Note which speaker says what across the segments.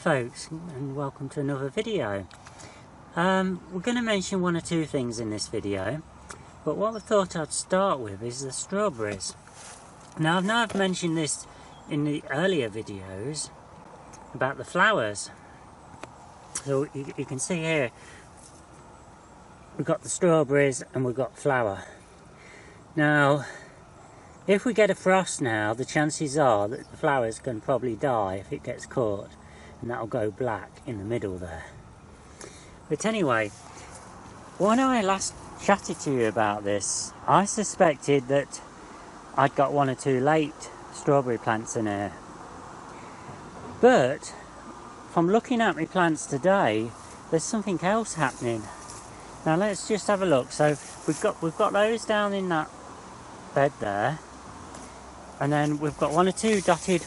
Speaker 1: folks, and welcome to another video. We're going to mention one or two things in this video, but what I thought I'd start with is the strawberries. Now I know I've mentioned this in the earlier videos about the flowers. So you can see here we've got the strawberries and we've got flower. Now if we get a frost now, the chances are that the flowers can probably die if it gets caught, and that'll go black in the middle there. But anyway, when I last chatted to you about this, I suspected that I'd got one or two late strawberry plants in here. But from looking at my plants today, there's something else happening. Now let's just have a look. So we've got those down in that bed there, and then we've got one or two dotted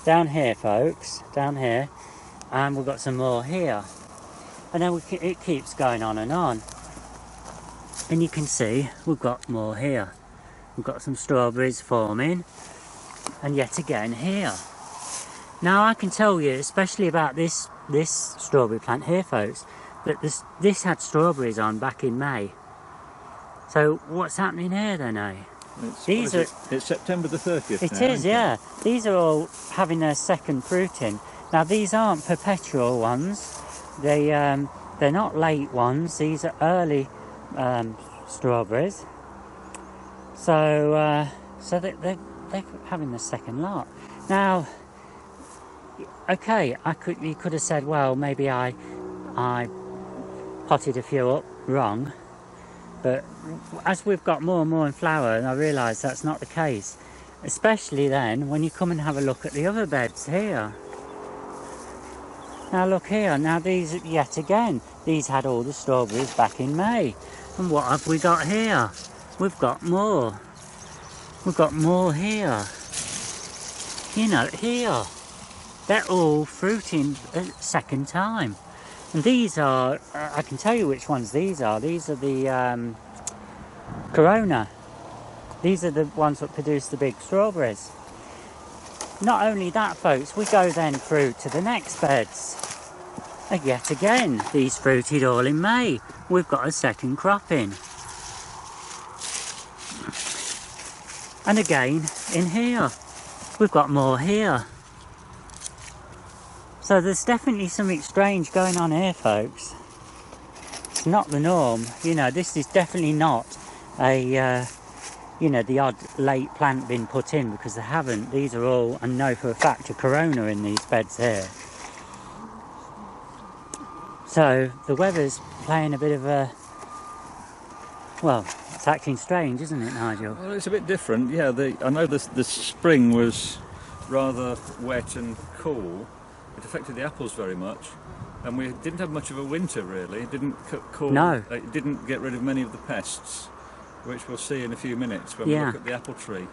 Speaker 1: down here, folks, down here, and we've got some more here, and then it keeps going on, and you can see we've got more here. We've got some strawberries forming, and yet again here. Now I can tell you, especially about this strawberry plant here, folks, that this had strawberries on back in May. So what's happening here then, eh?
Speaker 2: It's September the 30th
Speaker 1: It is, yeah. These are all having their second fruiting. Now these aren't perpetual ones. They're not late ones. These are early strawberries. So they're having the second lot. Now, okay, you could have said, well, maybe I potted a few up wrong. But as we've got more and more in flower, and I realise that's not the case, especially then when you come and have a look at the other beds here. Now look here, now these, yet again, these had all the strawberries back in May. And what have we got here? We've got more. We've got more here. You know, here. They're all fruiting a second time. And these are, I can tell you which ones these are. These are the Corona. These are the ones that produce the big strawberries. Not only that, folks, we go then through to the next beds. And yet again, these fruited all in May. We've got a second crop in. And again, in here, we've got more here. So there's definitely something strange going on here, folks. It's not the norm. You know, this is definitely not a, you know, the odd late plant being put in, because they haven't. These are all, I know for a fact, a Corona in these beds here. So the weather's playing a bit of a, well, it's acting strange, isn't it, Nigel?
Speaker 2: Well, it's a bit different, yeah. I know the spring was rather wet and cool. It affected the apples very much, and we didn't have much of a winter really. It didn't it didn't get rid of many of the pests, which we'll see in a few minutes when we look at the apple tree.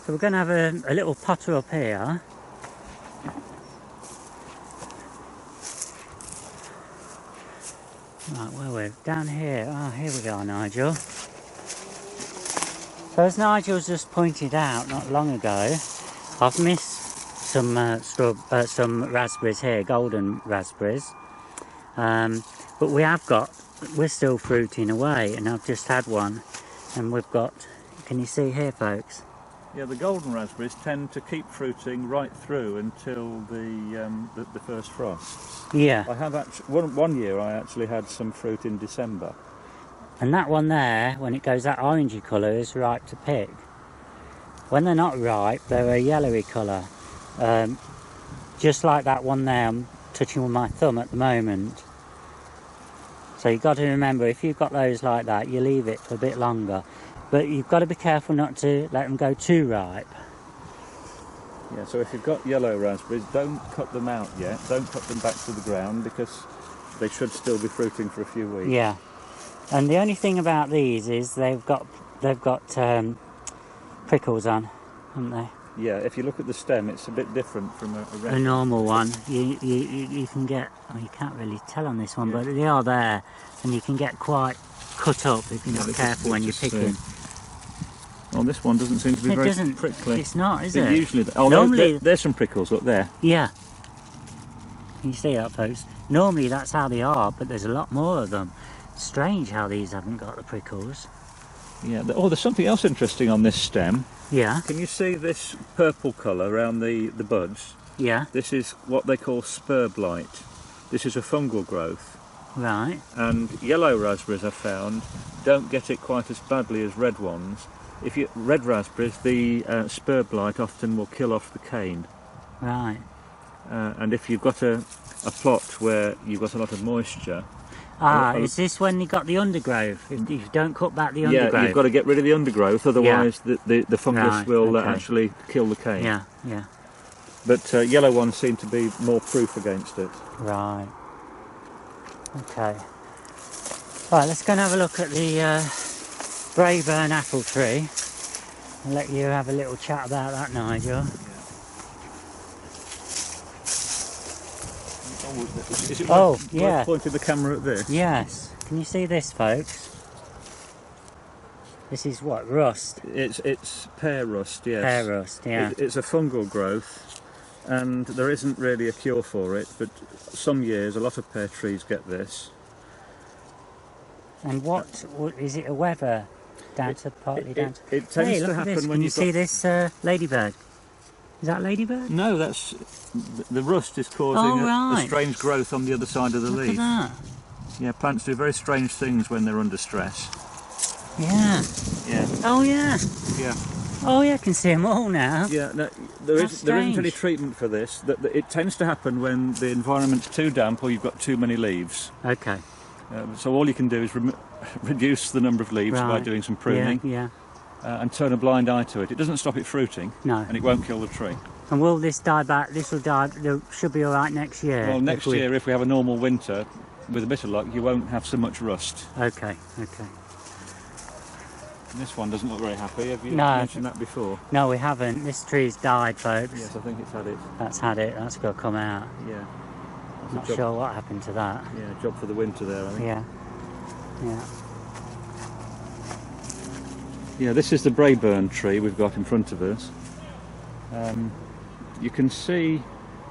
Speaker 1: So we're going to have a little potter up here. Right, where we're down here. Oh, here we go, Nigel. So as Nigel's just pointed out not long ago, I've missed some raspberries here, golden raspberries, but we're still fruiting away, and I've just had one, and we've got, can you see here, folks?
Speaker 2: Yeah, the golden raspberries tend to keep fruiting right through until the first frosts.
Speaker 1: Yeah.
Speaker 2: I have actually one year I actually had some fruit in December.
Speaker 1: And that one there, when it goes that orangey colour, is ripe to pick. When they're not ripe, they're a yellowy colour. Just like that one there I'm touching with my thumb at the moment. So you've got to remember, if you've got those like that, you leave it for a bit longer, but you've got to be careful not to let them go too ripe.
Speaker 2: Yeah, so if you've got yellow raspberries, don't cut them out yet, don't cut them back to the ground, because they should still be fruiting for a few weeks.
Speaker 1: Yeah, and the only thing about these is they've got prickles on, haven't they?
Speaker 2: Yeah, if you look at the stem, it's a bit different from a
Speaker 1: normal one. You can get, well, you can't really tell on this one, but they are there, and you can get quite cut up if you're not careful when you're picking.
Speaker 2: Well, this one doesn't seem to be very prickly.
Speaker 1: It's not, is it?
Speaker 2: Usually, oh, normally there's some prickles up there.
Speaker 1: Yeah. Can you see that, folks? Normally that's how they are, but there's a lot more of them. Strange how these haven't got the prickles.
Speaker 2: Yeah. Oh, there's something else interesting on this stem.
Speaker 1: Yeah.
Speaker 2: Can you see this purple colour around the buds?
Speaker 1: Yeah.
Speaker 2: This is what they call spur blight. This is a fungal growth.
Speaker 1: Right.
Speaker 2: And yellow raspberries, I've found, don't get it quite as badly as red ones. If you red raspberries, the spur blight often will kill off the cane.
Speaker 1: Right.
Speaker 2: And if you've got a plot where you've got a lot of moisture...
Speaker 1: Is this when you got the undergrowth? If you don't cut back the undergrowth?
Speaker 2: Yeah, you've got to get rid of the undergrowth, otherwise the fungus will actually kill the cane.
Speaker 1: Yeah, yeah.
Speaker 2: But yellow ones seem to be more proof against it.
Speaker 1: Right. Okay. Right, let's go and have a look at the Braeburn apple tree. I'll let you have a little chat about that, Nigel.
Speaker 2: Is it
Speaker 1: yeah.
Speaker 2: Pointing the camera at this?
Speaker 1: Yes. Can you see this, folks? This is what, rust?
Speaker 2: It's pear rust, yes.
Speaker 1: Pear rust, yeah.
Speaker 2: It's a fungal growth, and there isn't really a cure for it, but some years a lot of pear trees get this.
Speaker 1: And what is it, a weather? Partly down to...
Speaker 2: It tends to happen when
Speaker 1: you see this ladybird? Is that ladybird?
Speaker 2: No, that's... The rust is causing a strange growth on the other side of the leaf.
Speaker 1: Look at that.
Speaker 2: Yeah, plants do very strange things when they're under stress.
Speaker 1: Yeah.
Speaker 2: Yeah.
Speaker 1: Oh yeah.
Speaker 2: Yeah.
Speaker 1: Oh yeah, I can see them all now.
Speaker 2: Yeah, no, there isn't any treatment for this. It tends to happen when the environment's too damp or you've got too many leaves.
Speaker 1: Okay.
Speaker 2: So all you can do is reduce the number of leaves by doing some pruning.
Speaker 1: Yeah.
Speaker 2: And turn a blind eye to it. It doesn't stop it fruiting.
Speaker 1: No.
Speaker 2: And it won't kill the tree.
Speaker 1: And will this die back? This will die. Should be all right next year.
Speaker 2: Well, next year, if we have a normal winter, with a bit of luck, you won't have so much rust.
Speaker 1: Okay. Okay.
Speaker 2: And this one doesn't look very happy. Have you mentioned that before?
Speaker 1: No, we haven't. This tree's died, folks.
Speaker 2: Yes, I think it's had it.
Speaker 1: That's had it. That's got to come out.
Speaker 2: Yeah.
Speaker 1: Not sure what happened to that.
Speaker 2: Yeah, job for the winter there, I think.
Speaker 1: Yeah. Yeah.
Speaker 2: Yeah, this is the Braeburn tree we've got in front of us. You can see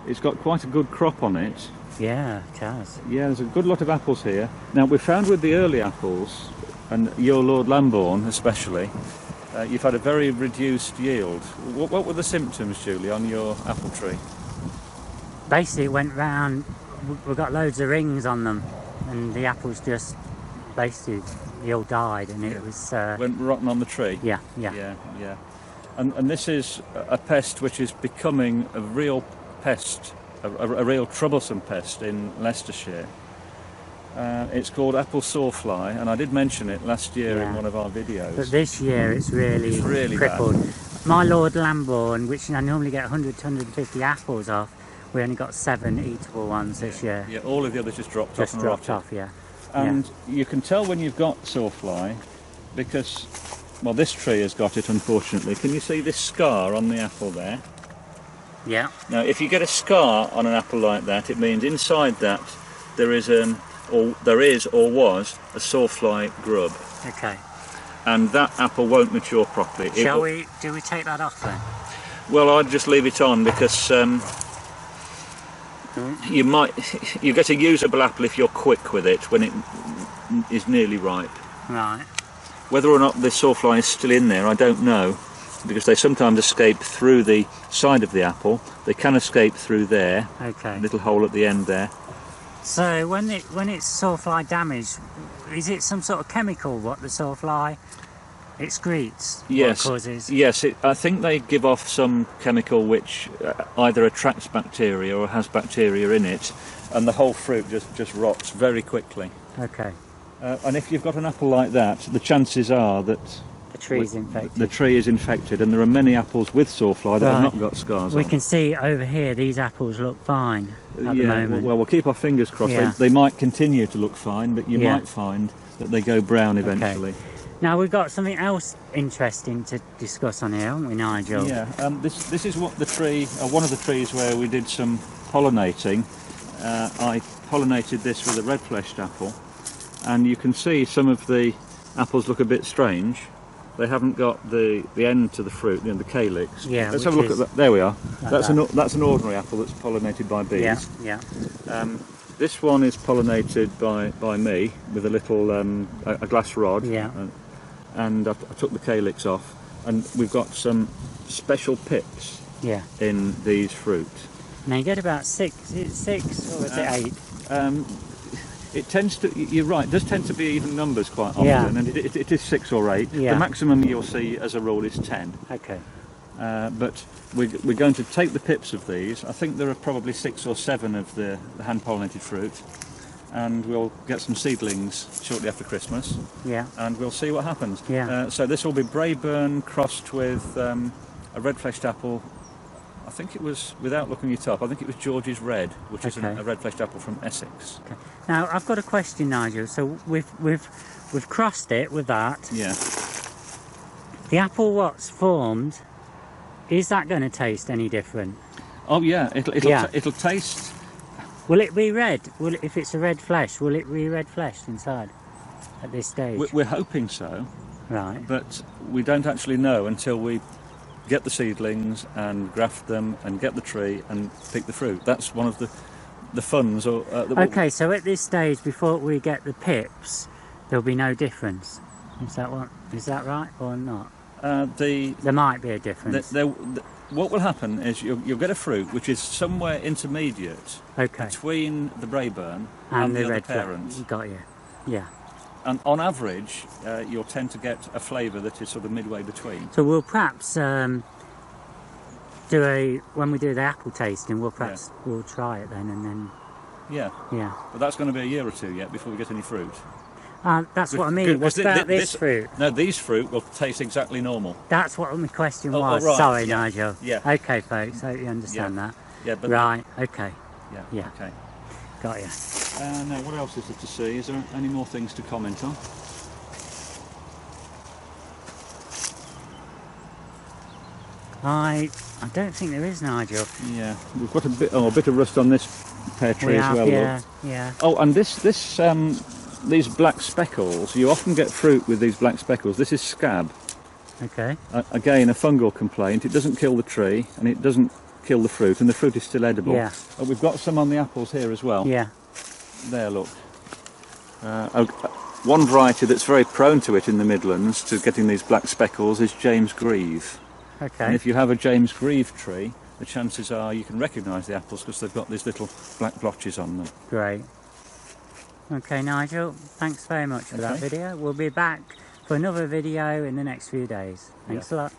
Speaker 2: it's got quite a good crop on it.
Speaker 1: Yeah, it has.
Speaker 2: Yeah, there's a good lot of apples here. Now, we found with the early apples, and your Lord Lambourne especially, you've had a very reduced yield. What were the symptoms, Julie, on your apple tree?
Speaker 1: Basically, it went round, we got loads of rings on them, and the apples just basically, they all died, and it was...
Speaker 2: went rotten on the tree?
Speaker 1: Yeah.
Speaker 2: And this is a pest which is becoming a real pest, a real troublesome pest in Leicestershire. It's called apple sawfly, and I did mention it last year in one of our videos.
Speaker 1: But this year it's really crippled.
Speaker 2: Bad.
Speaker 1: My Lord Lambourne, which I normally get 100 to 150 apples off, we only got 7 eatable ones this year.
Speaker 2: Yeah, all of the others just dropped off.
Speaker 1: Just dropped off, yeah.
Speaker 2: And you can tell when you've got sawfly because, well, this tree has got it, unfortunately. Can you see this scar on the apple there?
Speaker 1: Yeah.
Speaker 2: Now, if you get a scar on an apple like that, it means inside that there is or was a sawfly grub.
Speaker 1: Okay.
Speaker 2: And that apple won't mature properly.
Speaker 1: Do we take that off then?
Speaker 2: Well, I'd just leave it on because you get a usable apple if you're quick with it when it is nearly ripe.
Speaker 1: Right.
Speaker 2: Whether or not the sawfly is still in there, I don't know, because they sometimes escape through the side of the apple. They can escape through there.
Speaker 1: Okay.
Speaker 2: A little hole at the end there.
Speaker 1: So when it's sawfly damaged, is it some sort of chemical what the sawfly excretes?
Speaker 2: Yes.
Speaker 1: What causes?
Speaker 2: Yes. I think they give off some chemical which either attracts bacteria or has bacteria in it, and the whole fruit just rots very quickly.
Speaker 1: Okay.
Speaker 2: And if you've got an apple like that, the chances are that
Speaker 1: the tree is infected.
Speaker 2: The tree is infected, and there are many apples with sawfly that have not got scars on.
Speaker 1: We can see over here these apples look fine at the moment.
Speaker 2: Well, we'll keep our fingers crossed. Yeah. They might continue to look fine, but you might find that they go brown eventually.
Speaker 1: Okay. Now we've got something else interesting to discuss on here, haven't we, Nigel?
Speaker 2: Yeah. This is what the tree, one of the trees where we did some pollinating. I pollinated this with a red-fleshed apple, and you can see some of the apples look a bit strange. they haven't got the end to the fruit, you know, the calyx.
Speaker 1: Yeah.
Speaker 2: Let's have a look at that. There we are.
Speaker 1: Like
Speaker 2: That's an ordinary apple that's pollinated by bees.
Speaker 1: Yeah.
Speaker 2: This one is pollinated by me with a little a glass rod.
Speaker 1: Yeah.
Speaker 2: And I took the calyx off, and we've got some special pips.
Speaker 1: Yeah.
Speaker 2: In these fruit.
Speaker 1: Now you get about 6. Is it 6 or is it 8?
Speaker 2: It tends to. You're right. It does tend to be even numbers quite often,
Speaker 1: Yeah.
Speaker 2: and it is 6 or 8.
Speaker 1: Yeah.
Speaker 2: The maximum you'll see, as a rule, is 10.
Speaker 1: Okay.
Speaker 2: But we're going to take the pips of these. I think there are probably 6 or 7 of the hand-pollinated fruit, and we'll get some seedlings shortly after Christmas.
Speaker 1: Yeah.
Speaker 2: And we'll see what happens.
Speaker 1: Yeah.
Speaker 2: So this will be Braeburn crossed with a red-fleshed apple. I think it was, without looking it up, I think it was George's Red, which is a red-fleshed apple from Essex.
Speaker 1: Okay. Now I've got a question, Nigel. So we've crossed it with that.
Speaker 2: Yeah.
Speaker 1: The apple what's formed, is that going to taste any different?
Speaker 2: Oh yeah, it'll taste.
Speaker 1: Will it be red? If it's a red flesh, will it be red fleshed inside at this stage?
Speaker 2: We're hoping so.
Speaker 1: Right.
Speaker 2: But we don't actually know until we get the seedlings and graft them and get the tree and pick the fruit. That's one of the funs.
Speaker 1: Okay, so at this stage, before we get the pips, there'll be no difference. Is that right or not? There might be a difference.
Speaker 2: What will happen is you'll get a fruit which is somewhere intermediate between the Braeburn and the other parent.
Speaker 1: Got you. Yeah.
Speaker 2: And on average, you'll tend to get a flavour that is sort of midway between.
Speaker 1: So we'll perhaps when we do the apple tasting, we'll try it then, and then.
Speaker 2: Yeah.
Speaker 1: Yeah.
Speaker 2: But that's going to be a year or two yet before we get any fruit.
Speaker 1: That's what I mean. What about this fruit?
Speaker 2: No, these fruit will taste exactly normal.
Speaker 1: That's what my question was.
Speaker 2: Right.
Speaker 1: Sorry,
Speaker 2: yeah.
Speaker 1: Nigel.
Speaker 2: Yeah.
Speaker 1: Okay, folks. I hope you understand that.
Speaker 2: Yeah. But
Speaker 1: right. Okay.
Speaker 2: Yeah. Okay.
Speaker 1: Got you.
Speaker 2: Now, what else is there to see? Is there any more things to comment on?
Speaker 1: I don't think there is, Nigel.
Speaker 2: Yeah, we've got a bit of rust on this pear tree as well.
Speaker 1: Yeah.
Speaker 2: Oh, and these black speckles. You often get fruit with these black speckles. This is scab.
Speaker 1: Okay.
Speaker 2: Again, a fungal complaint. It doesn't kill the tree, and it doesn't kill the fruit, and the fruit is still edible.
Speaker 1: Yeah.
Speaker 2: We've got some on the apples here as well.
Speaker 1: Yeah.
Speaker 2: There, look. One variety that's very prone to it in the Midlands, to getting these black speckles, is James Grieve.
Speaker 1: Okay.
Speaker 2: And if you have a James Grieve tree, the chances are you can recognise the apples because they've got these little black blotches on them.
Speaker 1: Great. Okay, Nigel, thanks very much for that video. We'll be back for another video in the next few days. Thanks a lot.